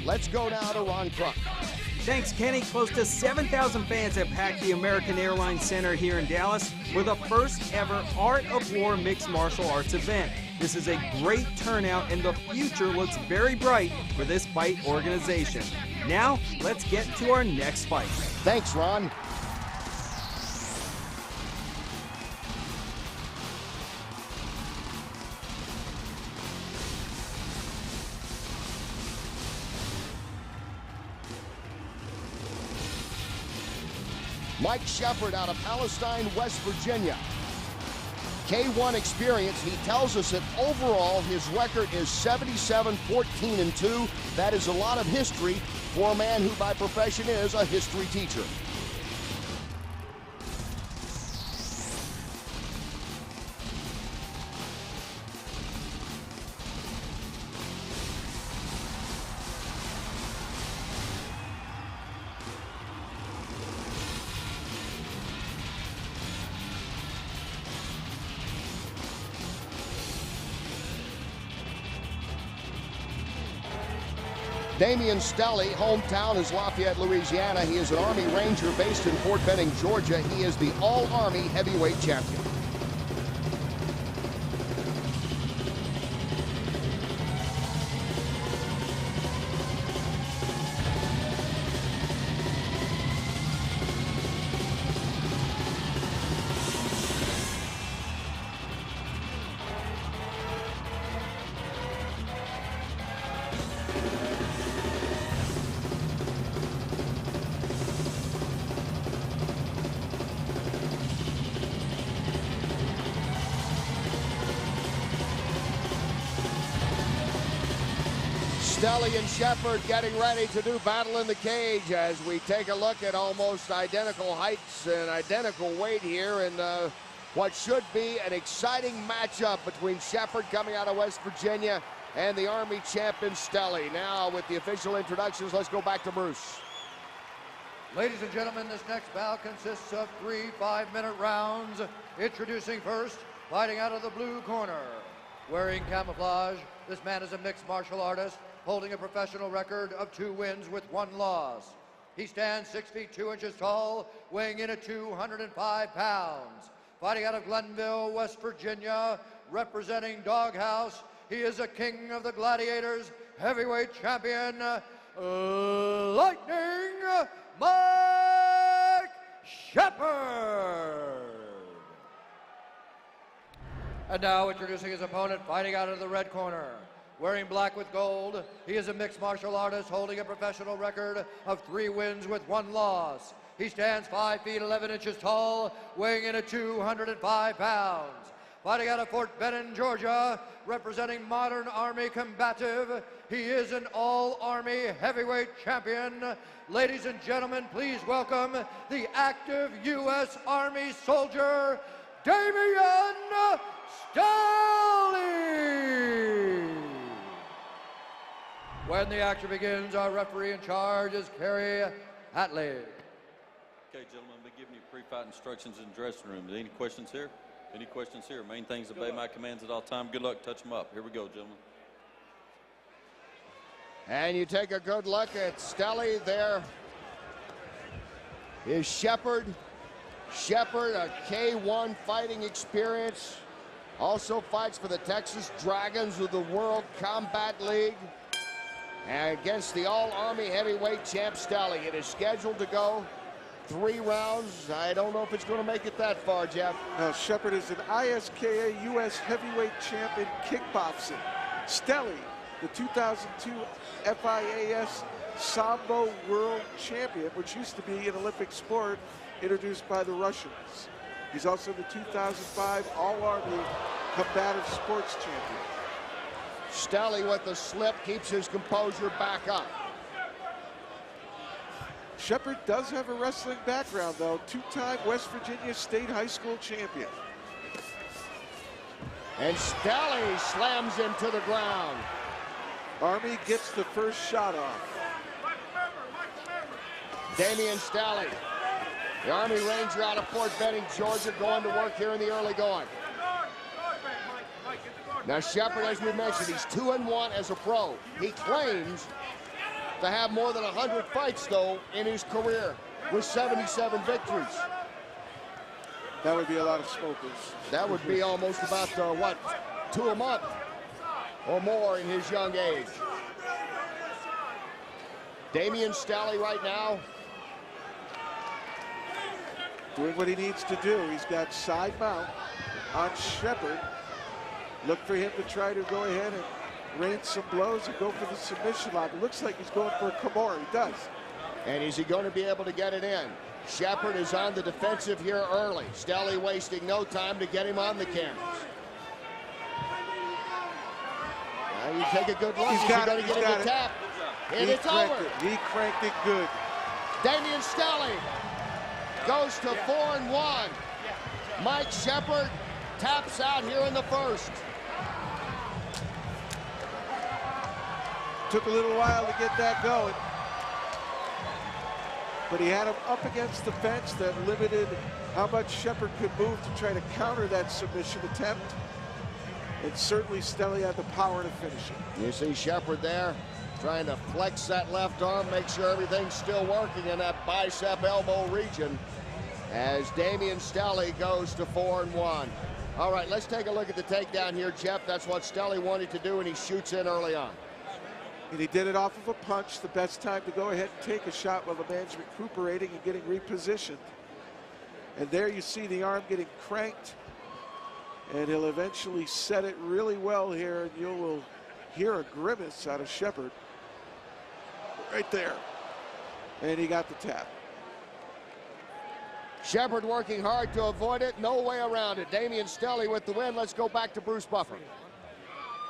Let's go now to Ron Crump. Thanks, Kenny. Close to 7,000 fans have packed the American Airlines Center here in Dallas for the first ever Art of War mixed martial arts event. This is a great turnout, and the future looks very bright for this fight organization. Now, let's get to our next fight. Thanks, Ron. Mike Sheppard out of Palestine, West Virginia. K1 experience, he tells us that overall his record is 77-14-2. That is a lot of history for a man who by profession is a history teacher. Stelly, hometown is Lafayette, Louisiana. He is an Army Ranger based in Fort Benning, Georgia. He is the All-Army Heavyweight Champion. Stelly and Sheppard getting ready to do battle in the cage as we take a look at almost identical heights and identical weight here in what should be an exciting matchup between Sheppard coming out of West Virginia and the Army champion Stelly. Now with the official introductions, let's go back to Bruce. Ladies and gentlemen, this next bout consists of 3 5-minute rounds. Introducing first, fighting out of the blue corner. Wearing camouflage, this man is a mixed martial artist, holding a professional record of 2 wins with 1 loss. He stands 6 feet 2 inches tall, weighing in at 205 pounds. Fighting out of Glenville, West Virginia, representing Doghouse, he is a king of the gladiators, heavyweight champion, Lightning Mike Sheppard. And now introducing his opponent, fighting out of the red corner. Wearing black with gold, he is a mixed martial artist holding a professional record of 3 wins with 1 loss. He stands 5 feet 11 inches tall, weighing in at 205 pounds. Fighting out of Fort Benning, Georgia, representing Modern Army Combative, he is an All-Army Heavyweight Champion. Ladies and gentlemen, please welcome the active U.S. Army soldier, Damian Stelly. When the action begins, our referee in charge is Kerry Hatley. Okay, gentlemen, I'll be giving you pre-fight instructions in the dressing room. Any questions here? Any questions here? Main things, obey my commands at all time. Good luck, touch them up. Here we go, gentlemen. And you take a good look at Stelly. There is Sheppard. Sheppard, a K1 fighting experience. Also fights for the Texas Dragons of the World Combat League. And against the All-Army Heavyweight champ Stelly. It is scheduled to go 3 rounds. I don't know if it's going to make it that far, Jeff. Now, Sheppard is an ISKA U.S. Heavyweight champ in kickboxing. Stelly, the 2002 FIAS Sambo World Champion, which used to be an Olympic sport introduced by the Russians. He's also the 2005 All-Army Combative Sports Champion. Stelly with the slip keeps his composure back up. Sheppard does have a wrestling background, though. 2-time West Virginia State High School champion. And Stelly slams him to the ground. Army gets the first shot off. Damian Stelly, the Army Ranger out of Fort Benning, Georgia, going to work here in the early going. Now Sheppard, as we mentioned, he's 2-1 as a pro. He claims to have more than 100 fights, though, in his career with 77 victories. That would be a lot of smokers. That would be almost about, what, 2 a month or more in his young age. Damian Stelly right now doing what he needs to do. He's got side mount on Sheppard. Look for him to try to go ahead and rain some blows and go for the submission lock. It looks like he's going for a Kimura. He does. And is he going to be able to get it in? Sheppard is on the defensive here early. Stelly wasting no time to get him on the cameras. Now you take a good look. He's got it. He's going to get a tap. And it's over. He cranked it good. Damian Stelly goes to 4-1. Mike Sheppard taps out here in the first. Took a little while to get that going. But he had him up against the fence that limited how much Sheppard could move to try to counter that submission attempt. And certainly Stelly had the power to finish it. You see Sheppard there trying to flex that left arm, make sure everything's still working in that bicep elbow region as Damian Stelly goes to 4-1. All right, let's take a look at the takedown here, Jeff. That's what Stelly wanted to do, and he shoots in early on. And he did it off of a punch. The best time to go ahead and take a shot while the man's recuperating and getting repositioned. And there you see the arm getting cranked. And he'll eventually set it really well here, and you will hear a grimace out of Sheppard. Right there. And he got the tap. Sheppard working hard to avoid it. No way around it. Damian Stelly with the win. Let's go back to Bruce Buffer.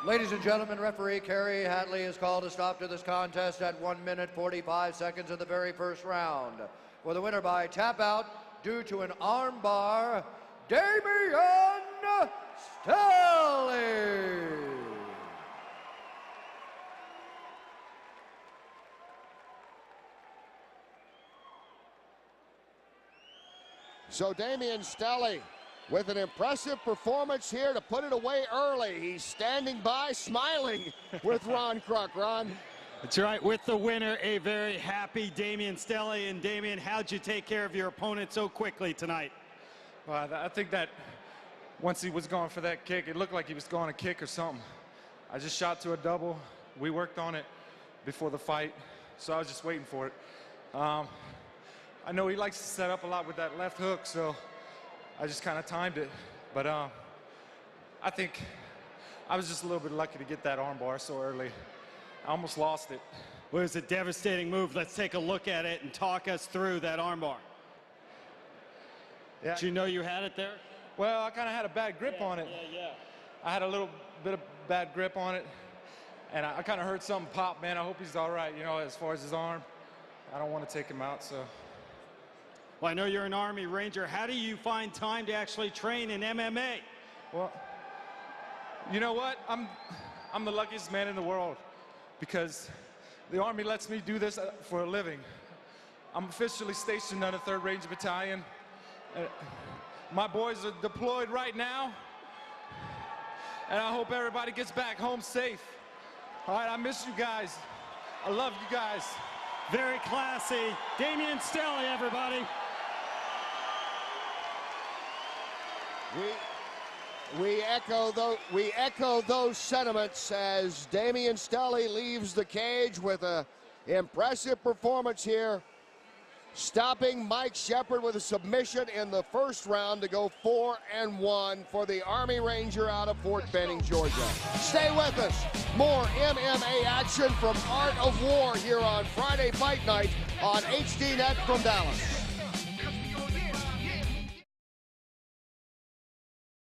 Ladies and gentlemen, referee Kerry Hatley has called a stop to this contest at 1 minute 45 seconds of the very first round. For the winner by tap out due to an arm bar, Damian Stelly. So Damian Stelly with an impressive performance here to put it away early. He's standing by smiling with Ron Kruk. Ron. That's right, with the winner, a very happy Damian Stelly. And Damian, how'd you take care of your opponent so quickly tonight? Well, I think that once he was going for that kick, it looked like he was going to kick or something. I just shot to a double. We worked on it before the fight, so I was just waiting for it. I know he likes to set up a lot with that left hook, so I just kind of timed it. But I think I was just a little bit lucky to get that arm bar so early. I almost lost it. Well, it was a devastating move. Let's take a look at it and talk us through that arm bar. Yeah. Did you know you had it there? Well, I kind of had a bad grip on it. Yeah. I had a little bit of bad grip on it, and I kind of heard something pop, man. I hope he's all right, you know, as far as his arm. I don't want to take him out, so. Well, I know you're an Army Ranger. How do you find time to actually train in MMA? Well, you know what? I'm the luckiest man in the world because the Army lets me do this for a living. I'm officially stationed on the 3rd Ranger Battalion. My boys are deployed right now, and I hope everybody gets back home safe. All right, I miss you guys. I love you guys. Very classy. Damian Stelly, everybody. We echo those sentiments as Damian Stelly leaves the cage with an impressive performance here, stopping Mike Sheppard with a submission in the first round to go 4-1 for the Army Ranger out of Fort Benning, Georgia. Stay with us. More MMA action from Art of War here on Friday Fight Night on HDNet from Dallas.